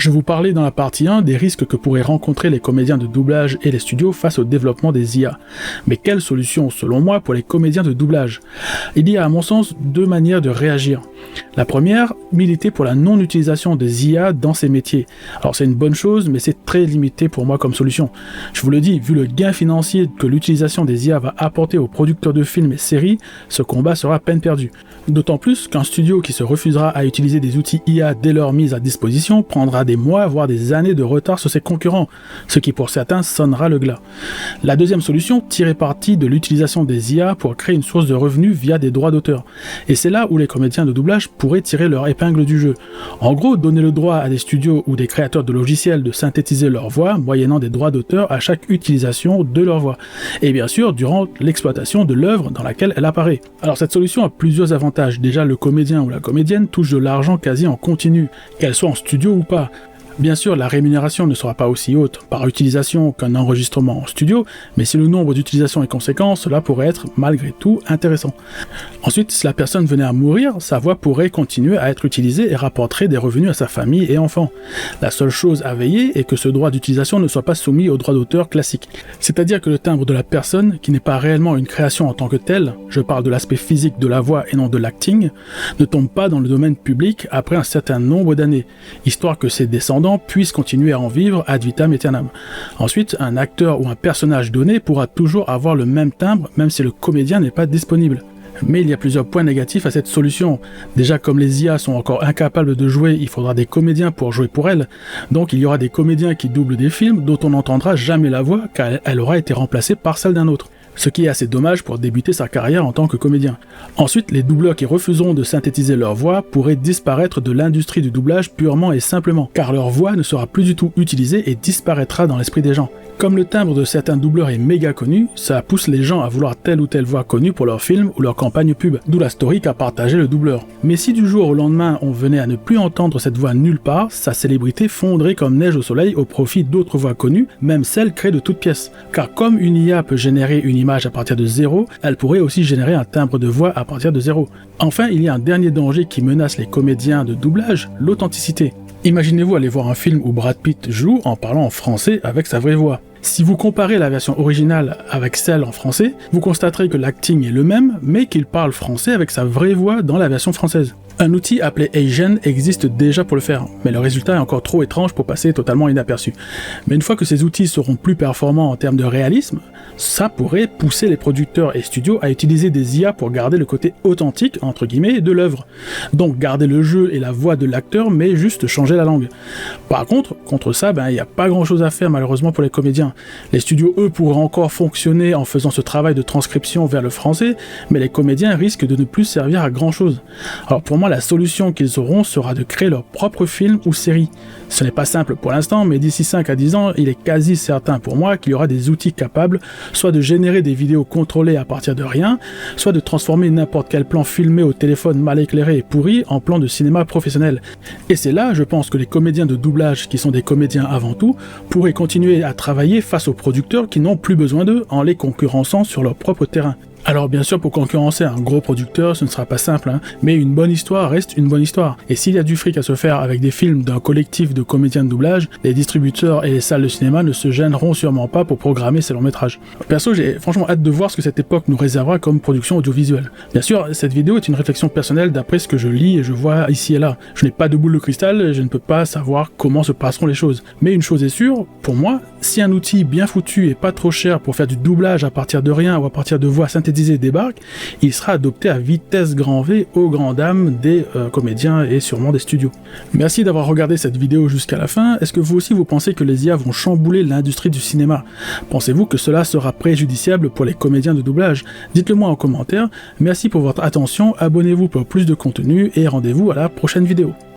Je vous parlais dans la partie 1 des risques que pourraient rencontrer les comédiens de doublage et les studios face au développement des IA. Mais quelle solution, selon moi, pour les comédiens de doublage? Il y a à mon sens deux manières de réagir. La première, militer pour la non-utilisation des IA dans ces métiers. Alors c'est une bonne chose, mais c'est très limité pour moi comme solution. Je vous le dis, vu le gain financier que l'utilisation des IA va apporter aux producteurs de films et séries, ce combat sera peine perdue. D'autant plus qu'un studio qui se refusera à utiliser des outils IA dès leur mise à disposition prendra des mois, voire des années de retard sur ses concurrents, ce qui pour certains sonnera le glas. La deuxième solution, tirer parti de l'utilisation des IA pour créer une source de revenus via des droits d'auteur. Et c'est là où les comédiens de doublage pourraient tirer leur épingle du jeu. En gros, donner le droit à des studios ou des créateurs de logiciels de synthétiser leur voix, moyennant des droits d'auteur à chaque utilisation de leur voix. Et bien sûr, durant l'exploitation de l'œuvre dans laquelle elle apparaît. Alors cette solution a plusieurs avantages. Déjà, le comédien ou la comédienne touche de l'argent quasi en continu, qu'elle soit en studio ou pas. Bien sûr, la rémunération ne sera pas aussi haute par utilisation qu'un enregistrement en studio, mais si le nombre d'utilisations est conséquent, cela pourrait être malgré tout intéressant. Ensuite, si la personne venait à mourir, sa voix pourrait continuer à être utilisée et rapporterait des revenus à sa famille et enfants. La seule chose à veiller est que ce droit d'utilisation ne soit pas soumis au droit d'auteur classique. C'est-à-dire que le timbre de la personne, qui n'est pas réellement une création en tant que telle, je parle de l'aspect physique de la voix et non de l'acting, ne tombe pas dans le domaine public après un certain nombre d'années, histoire que ses descendants puissent continuer à en vivre ad vitam aeternam. Ensuite, un acteur ou un personnage donné pourra toujours avoir le même timbre même si le comédien n'est pas disponible. Mais il y a plusieurs points négatifs à cette solution. Déjà, comme les IA sont encore incapables de jouer, il faudra des comédiens pour jouer pour elles. Donc il y aura des comédiens qui doublent des films dont on n'entendra jamais la voix car elle aura été remplacée par celle d'un autre. Ce qui est assez dommage pour débuter sa carrière en tant que comédien. Ensuite, les doubleurs qui refuseront de synthétiser leur voix pourraient disparaître de l'industrie du doublage purement et simplement, car leur voix ne sera plus du tout utilisée et disparaîtra dans l'esprit des gens. Comme le timbre de certains doubleurs est méga connu, ça pousse les gens à vouloir telle ou telle voix connue pour leur film ou leur campagne pub, d'où la story qu'a partagé le doubleur. Mais si du jour au lendemain on venait à ne plus entendre cette voix nulle part, sa célébrité fondrait comme neige au soleil au profit d'autres voix connues, même celles créées de toutes pièces. Car comme une IA peut générer une image à partir de zéro, elle pourrait aussi générer un timbre de voix à partir de zéro. Enfin, il y a un dernier danger qui menace les comédiens de doublage, l'authenticité. Imaginez-vous aller voir un film où Brad Pitt joue en parlant en français avec sa vraie voix. Si vous comparez la version originale avec celle en français, vous constaterez que l'acting est le même, mais qu'il parle français avec sa vraie voix dans la version française. Un outil appelé Asian existe déjà pour le faire, mais le résultat est encore trop étrange pour passer totalement inaperçu. Mais une fois que ces outils seront plus performants en termes de réalisme, ça pourrait pousser les producteurs et studios à utiliser des IA pour garder le côté authentique, entre guillemets, de l'œuvre. Donc garder le jeu et la voix de l'acteur, mais juste changer la langue. Par contre ça, il n'y a pas grand chose à faire malheureusement pour les comédiens. Les studios, eux, pourraient encore fonctionner en faisant ce travail de transcription vers le français, mais les comédiens risquent de ne plus servir à grand chose. Alors pour moi, la solution qu'ils auront sera de créer leur propre film ou série. Ce n'est pas simple pour l'instant, mais d'ici 5 à 10 ans, il est quasi certain pour moi qu'il y aura des outils capables soit de générer des vidéos contrôlées à partir de rien, soit de transformer n'importe quel plan filmé au téléphone mal éclairé et pourri en plan de cinéma professionnel. Et c'est là, je pense, que les comédiens de doublage, qui sont des comédiens avant tout, pourraient continuer à travailler face aux producteurs qui n'ont plus besoin d'eux en les concurrençant sur leur propre terrain. Alors bien sûr, pour concurrencer un gros producteur, ce ne sera pas simple, mais une bonne histoire reste une bonne histoire. Et s'il y a du fric à se faire avec des films d'un collectif de comédiens de doublage, les distributeurs et les salles de cinéma ne se gêneront sûrement pas pour programmer ces longs métrages. Perso, j'ai franchement hâte de voir ce que cette époque nous réservera comme production audiovisuelle. Bien sûr, cette vidéo est une réflexion personnelle d'après ce que je lis et je vois ici et là. Je n'ai pas de boule de cristal et je ne peux pas savoir comment se passeront les choses. Mais une chose est sûre, pour moi, si un outil bien foutu et pas trop cher pour faire du doublage à partir de rien ou à partir de voix synthétisées débarque, il sera adopté à vitesse grand V aux grandes dames des comédiens et sûrement des studios. Merci d'avoir regardé cette vidéo jusqu'à la fin. Est-ce que vous aussi vous pensez que les IA vont chambouler l'industrie du cinéma? Pensez-vous que cela sera préjudiciable pour les comédiens de doublage? Dites-le moi en commentaire. Merci pour votre attention, abonnez-vous pour plus de contenu et rendez-vous à la prochaine vidéo.